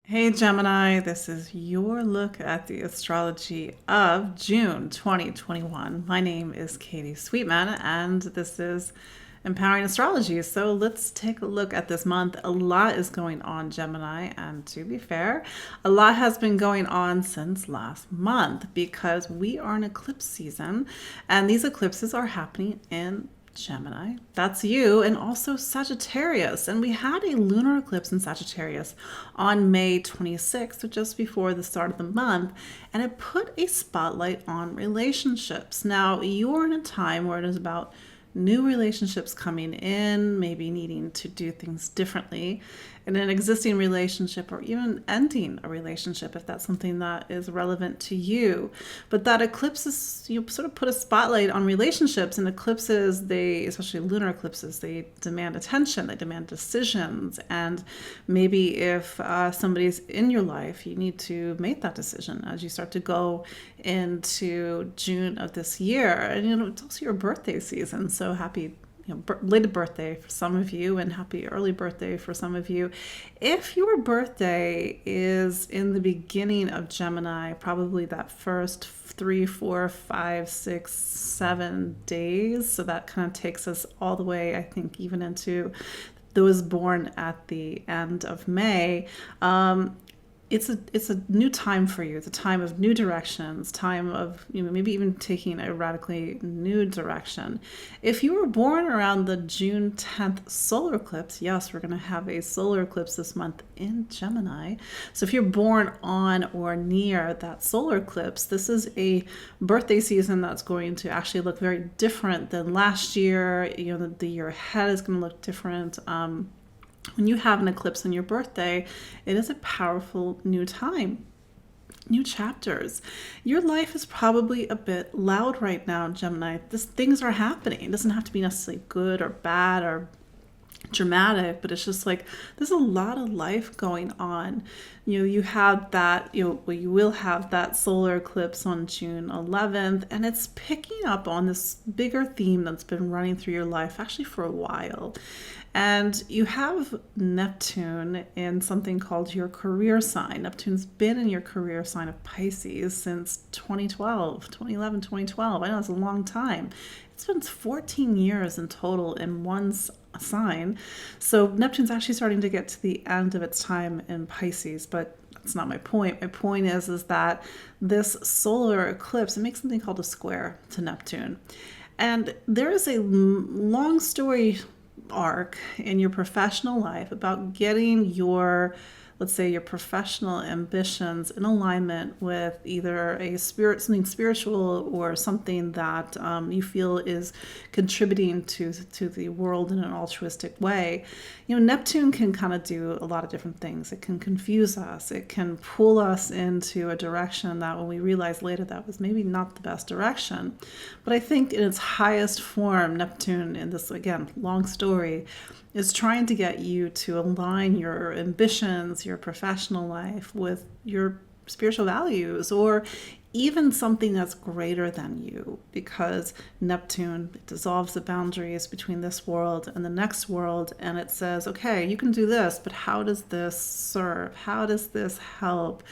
Hey Gemini, this is your look at the astrology of June 2021. My name is Katie Sweetman, and this is Empowering Astrology. So let's take a look at this month. A lot is going on, Gemini, and to be fair, a lot has been going on since last month because we are in eclipse season, and these eclipses are happening in Gemini, that's you, and also Sagittarius. And we had a lunar eclipse in Sagittarius on May 26th, so just before the start of the month, and it put a spotlight on relationships. Now, you're in a time where it is about new relationships coming in, maybe needing to do things differently in an existing relationship, or even ending a relationship if that's something that is relevant to you. But that eclipse is, you sort of put a spotlight on relationships, and eclipses, they, especially lunar eclipses, they demand attention, they demand decisions. And maybe if somebody's in your life, you need to make that decision as you start to go into June of this year. And it's also your birthday season, so happy belated birthday for some of you, and happy early birthday for some of you. If your birthday is in the beginning of Gemini, probably that first 3, 4, 5, 6, 7 days. So that kind of takes us all the way, I think, even into those born at the end of May. It's a new time for you. It's a time of new directions, time of maybe even taking a radically new direction. If you were born around the June 10th solar eclipse, yes, we're going to have a solar eclipse this month in Gemini. So if you're born on or near that solar eclipse, this is a birthday season that's going to actually look very different than last year. The year ahead is going to look different. When you have an eclipse on your birthday, it is a powerful new time, new chapters. Your life is probably a bit loud right now, Gemini. Things are happening. It doesn't have to be necessarily good or bad or dramatic, but it's just like there's a lot of life going on. You have that, you will have that solar eclipse on June 11th, and it's picking up on this bigger theme that's been running through your life actually for a while. And you have Neptune in something called your career sign. Neptune's been in your career sign of Pisces since 2011, 2012. I know it's a long time. It's been 14 years in total in one sign. So Neptune's actually starting to get to the end of its time in Pisces, but that's not my point. My point is that this solar eclipse, it makes something called a square to Neptune. And there is a long story arc in your professional life about getting your, let's say, your professional ambitions in alignment with either something spiritual, or something that you feel is contributing to the world in an altruistic way. Neptune can kind of do a lot of different things. It can confuse us. It can pull us into a direction that when we realize later that was maybe not the best direction. But I think in its highest form, Neptune, in this, again, long story, is trying to get you to align your ambitions, your professional life with your spiritual values, or even something that's greater than you, because Neptune dissolves the boundaries between this world and the next world, and it says, okay, you can do this, but how does this serve? How does this help?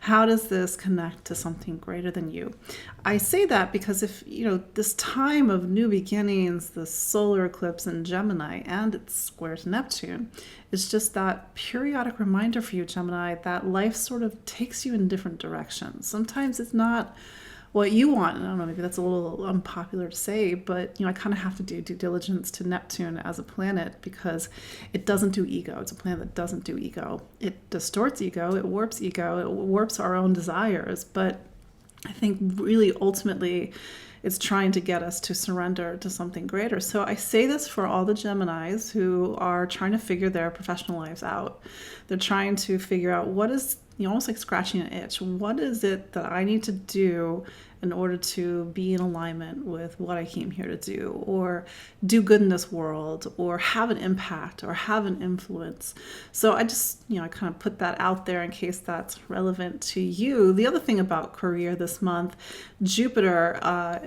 How does this connect to something greater than you? I say that because if, this time of new beginnings, the solar eclipse in Gemini, and it's square to Neptune, is just that periodic reminder for you, Gemini, that life sort of takes you in different directions. Sometimes it's not what you want. I don't know, maybe that's a little unpopular to say, but I kind of have to do due diligence to Neptune as a planet, because it doesn't do ego. It's a planet that doesn't do ego. It distorts ego, it warps our own desires, but I think really ultimately it's trying to get us to surrender to something greater. So I say this for all the Geminis who are trying to figure their professional lives out. They're trying to figure out what is, almost like scratching an itch. What is it that I need to do in order to be in alignment with what I came here to do, or do good in this world, or have an impact, or have an influence? So I just, I kind of put that out there in case that's relevant to you. The other thing about career this month, Jupiter,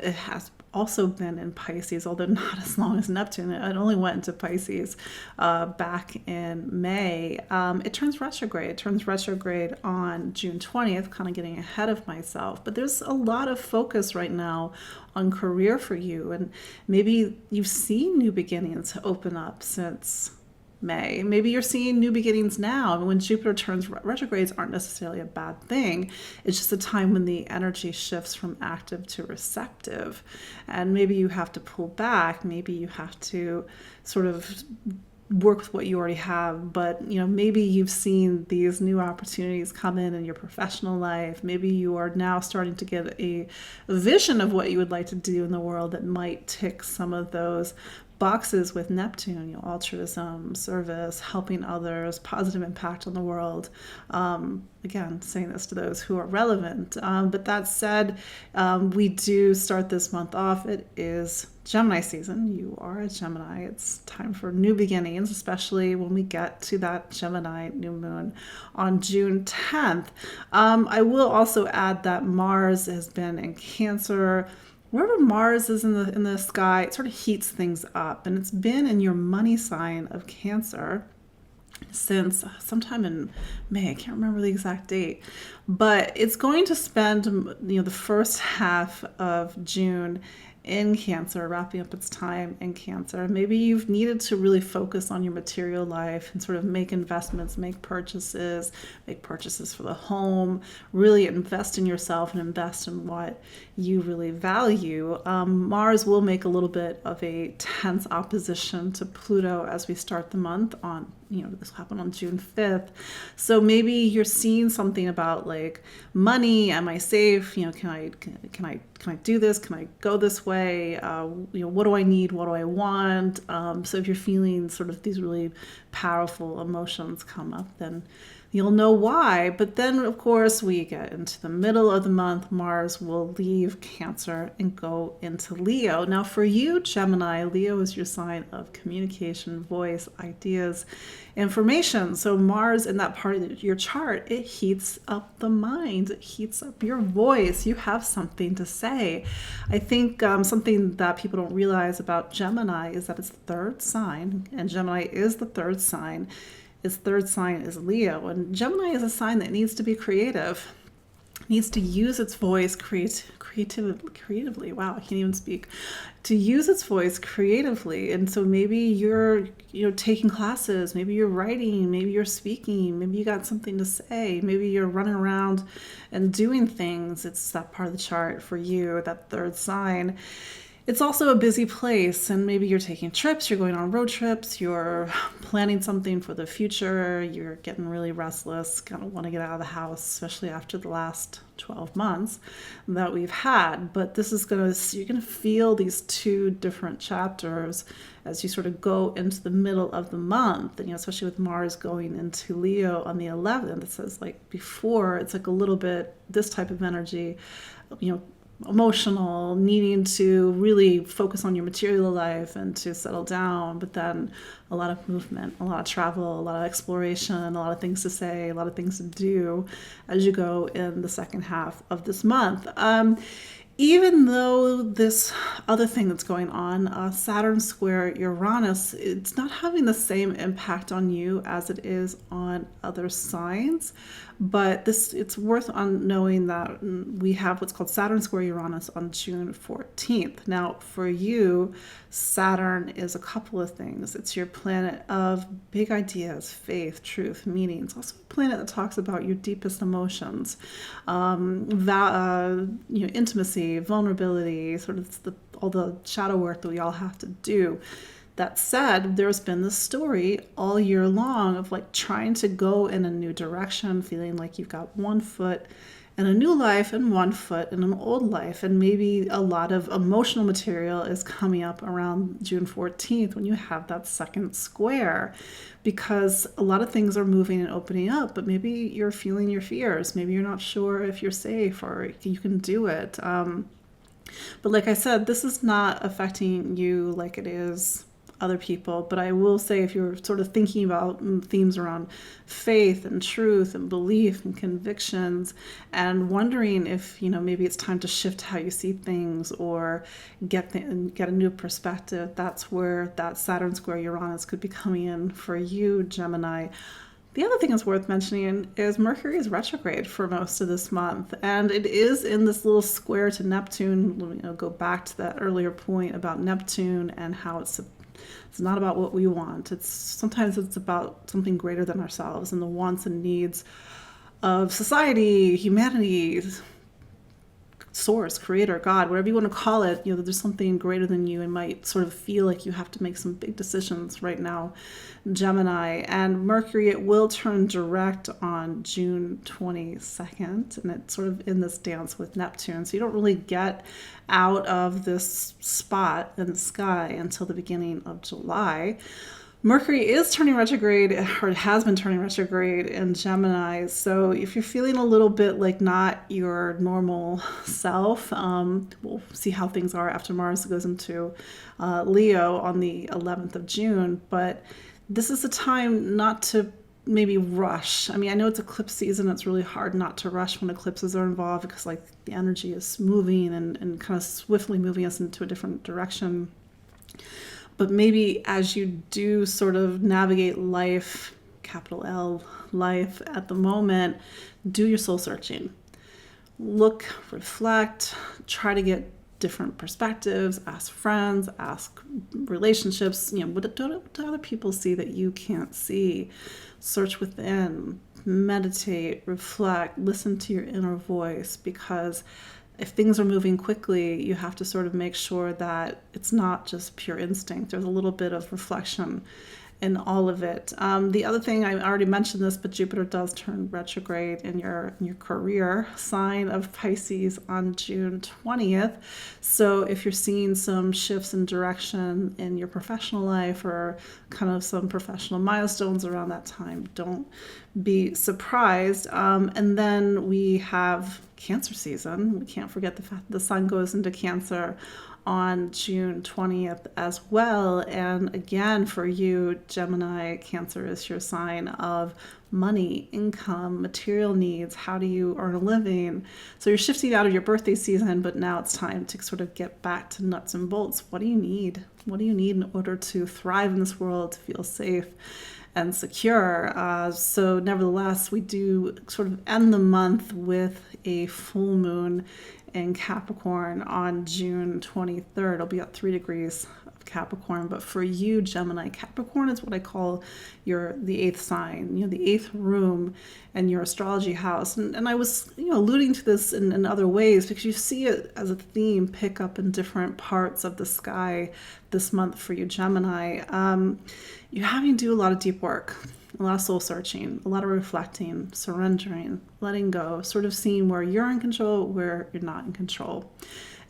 it has also been in Pisces, although not as long as Neptune. It only went into Pisces back in May. It turns retrograde. It turns retrograde on June 20th, kind of getting ahead of myself. But there's a lot of focus right now on career for you. And maybe you've seen new beginnings open up since May. Maybe you're seeing new beginnings now. I mean, when Jupiter turns retrogrades aren't necessarily a bad thing. It's just a time when the energy shifts from active to receptive. And maybe you have to pull back. Maybe you have to sort of work with what you already have. But, maybe you've seen these new opportunities come in your professional life. Maybe you are now starting to get a vision of what you would like to do in the world that might tick some of those boxes with Neptune, altruism, service, helping others, positive impact on the world. Again, saying this to those who are relevant. But that said, we do start this month off. It is Gemini season. You are a Gemini. It's time for new beginnings, especially when we get to that Gemini new moon on June 10th. I will also add that Mars has been in Cancer. Wherever Mars is in the sky, it sort of heats things up, and it's been in your money sign of Cancer since sometime in May. I can't remember the exact date, but it's going to spend the first half of June in Cancer, wrapping up its time in Cancer. Maybe you've needed to really focus on your material life and sort of make investments, make purchases for the home, really invest in yourself and invest in what you really value. Mars will make a little bit of a tense opposition to Pluto as we start the month on, this will happen on June 5th. So maybe you're seeing something about like money. Am I safe? Can I do this? Can I go this way? What do I need? What do I want? So if you're feeling sort of these really powerful emotions come up, then you'll know why. But then, of course, we get into the middle of the month. Mars will leave Cancer and go into Leo. Now, for you, Gemini, Leo is your sign of communication, voice, ideas, information. So Mars in that part of your chart, it heats up the mind. It heats up your voice. You have something to say. I think something that people don't realize about Gemini is that it's the third sign, and Gemini is the third sign. Its third sign is Leo, and Gemini is a sign that needs to be creative, needs to use its voice creatively. Wow, I can't even speak. To use its voice creatively. And so maybe you're taking classes, maybe you're writing, maybe you're speaking, maybe you got something to say, maybe you're running around and doing things. It's that part of the chart for you, that third sign. It's also a busy place, and maybe you're taking trips, you're going on road trips, you're planning something for the future, you're getting really restless, kind of want to get out of the house, especially after the last 12 months that we've had. But this is you're going to feel these two different chapters as you sort of go into the middle of the month, and especially with Mars going into Leo on the 11th. It says like before, it's like a little bit this type of energy, emotional, needing to really focus on your material life and to settle down, but then a lot of movement, a lot of travel, a lot of exploration, a lot of things to say, a lot of things to do as you go in the second half of this month. Even though this other thing that's going on, Saturn square Uranus, it's not having the same impact on you as it is on other signs. But it's worth knowing that we have what's called Saturn square Uranus on June 14th. Now, for you, Saturn is a couple of things. It's your planet of big ideas, faith, truth, meaning. It's also a planet that talks about your deepest emotions, intimacy, vulnerability, sort of all the shadow work that we all have to do. That said, there's been this story all year long of like trying to go in a new direction, feeling like you've got one foot in a new life and one foot in an old life. And maybe a lot of emotional material is coming up around June 14th when you have that second square, because a lot of things are moving and opening up, but maybe you're feeling your fears. Maybe you're not sure if you're safe or you can do it. But like I said, this is not affecting you like it is other people. But I will say, if you're sort of thinking about themes around faith and truth and belief and convictions, and wondering if, maybe it's time to shift how you see things or get a new perspective, that's where that Saturn square Uranus could be coming in for you, Gemini. The other thing that's worth mentioning is Mercury is retrograde for most of this month, and it is in this little square to Neptune. Go back to that earlier point about Neptune and how it's not about what we want. Sometimes it's about something greater than ourselves and the wants and needs of society, humanity, source, creator, God, whatever you want to call it. There's something greater than you and might sort of feel like you have to make some big decisions right now, Gemini. And Mercury, it will turn direct on June 22nd, and it's sort of in this dance with Neptune. So you don't really get out of this spot in the sky until the beginning of July. Mercury is turning retrograde, or it has been turning retrograde in Gemini. So if you're feeling a little bit like not your normal self, we'll see how things are after Mars goes into Leo on the 11th of June. But this is a time not to maybe rush. I know it's eclipse season. It's really hard not to rush when eclipses are involved, because the energy is moving and kind of swiftly moving us into a different direction. But maybe as you do sort of navigate life, capital L, life at the moment, do your soul searching. Look, reflect, try to get different perspectives, ask friends, ask relationships, what do other people see that you can't see? Search within, meditate, reflect, listen to your inner voice, because if things are moving quickly, you have to sort of make sure that it's not just pure instinct. There's a little bit of reflection in all of it. The other thing, I already mentioned this, but Jupiter does turn retrograde in your career sign of Pisces on June 20th. So if you're seeing some shifts in direction in your professional life or kind of some professional milestones around that time, don't be surprised. And then we have Cancer season. We can't forget the fact that the sun goes into Cancer on June 20th as well. And again, for you, Gemini, Cancer is your sign of money, income, material needs. How do you earn a living? So you're shifting out of your birthday season, but now it's time to sort of get back to nuts and bolts. What do you need? What do you need in order to thrive in this world, to feel safe and secure? So nevertheless, we do sort of end the month with a full moon in Capricorn on June 23rd. It'll be at 3 degrees of Capricorn. But for you, Gemini, Capricorn is what I call the eighth sign, the eighth room in your astrology house. And I was, alluding to this in other ways, because you see it as a theme pick up in different parts of the sky this month for you, Gemini. You're having to do a lot of deep work, a lot of soul searching, a lot of reflecting, surrendering, letting go, sort of seeing where you're in control, where you're not in control.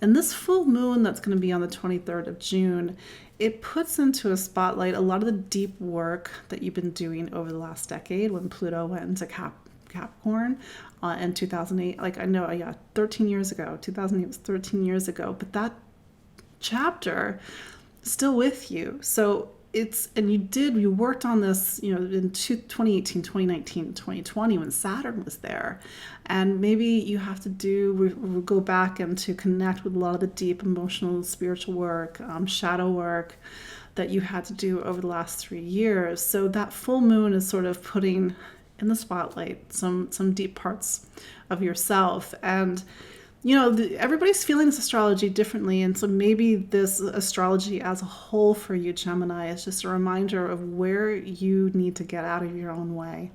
And this full moon that's going to be on the 23rd of June, it puts into a spotlight a lot of the deep work that you've been doing over the last decade when Pluto went into Capricorn in 2008. 13 years ago. 2008 was 13 years ago. But that chapter is still with you. So you worked on this, in 2018, 2019, 2020 when Saturn was there. And maybe you have to go back and to connect with a lot of the deep emotional, spiritual work, shadow work that you had to do over the last 3 years. So that full moon is sort of putting in the spotlight some deep parts of yourself. And everybody's feeling this astrology differently, and so maybe this astrology as a whole for you, Gemini, is just a reminder of where you need to get out of your own way.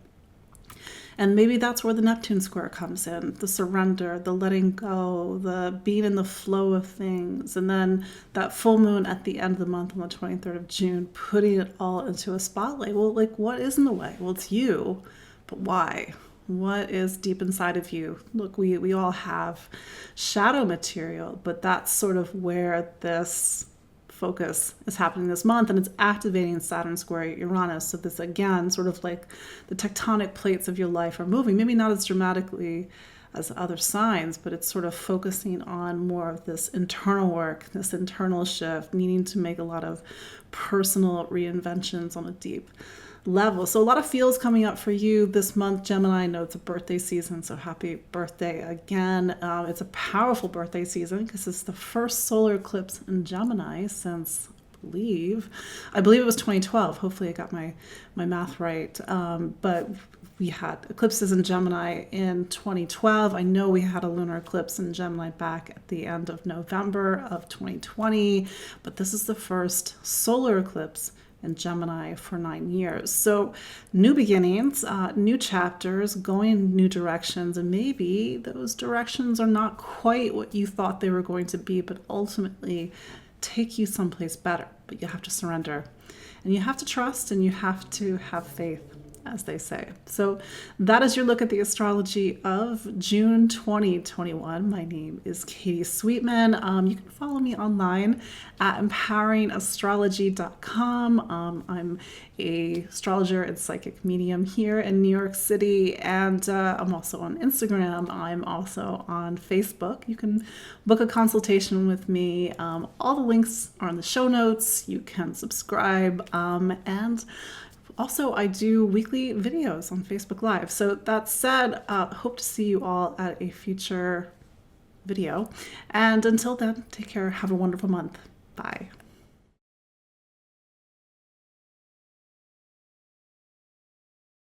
And maybe that's where the Neptune square comes in, the surrender, the letting go, the being in the flow of things. And then that full moon at the end of the month on the 23rd of June, putting it all into a spotlight. Well, what is in the way? Well, it's you, but why? What is deep inside of you? Look, we all have shadow material, but that's sort of where this focus is happening this month, and it's activating Saturn square Uranus. So this, again, sort of like the tectonic plates of your life are moving, maybe not as dramatically as other signs, but it's sort of focusing on more of this internal work, this internal shift, needing to make a lot of personal reinventions on a deep level. So a lot of feels coming up for you this month, Gemini. I know it's a birthday season, so happy birthday again. It's a powerful birthday season because it's the first solar eclipse in Gemini since I believe it was 2012. Hopefully I got my math right. But we had eclipses in Gemini in 2012. I know we had a lunar eclipse in Gemini back at the end of November of 2020, but this is the first solar eclipse in Gemini for 9 years. So new beginnings, new chapters, going new directions, and maybe those directions are not quite what you thought they were going to be, but ultimately take you someplace better. But you have to surrender, and you have to trust, and you have to have faith, as they say. So that is your look at the astrology of June 2021. My name is Katie Sweetman. You can follow me online at empoweringastrology.com. I'm a astrologer and psychic medium here in New York City, and I'm also on Instagram. I'm also on Facebook. You can book a consultation with me. All the links are in the show notes. You can subscribe, and also, I do weekly videos on Facebook Live. So that said, hope to see you all at a future video. And until then, take care. Have a wonderful month. Bye.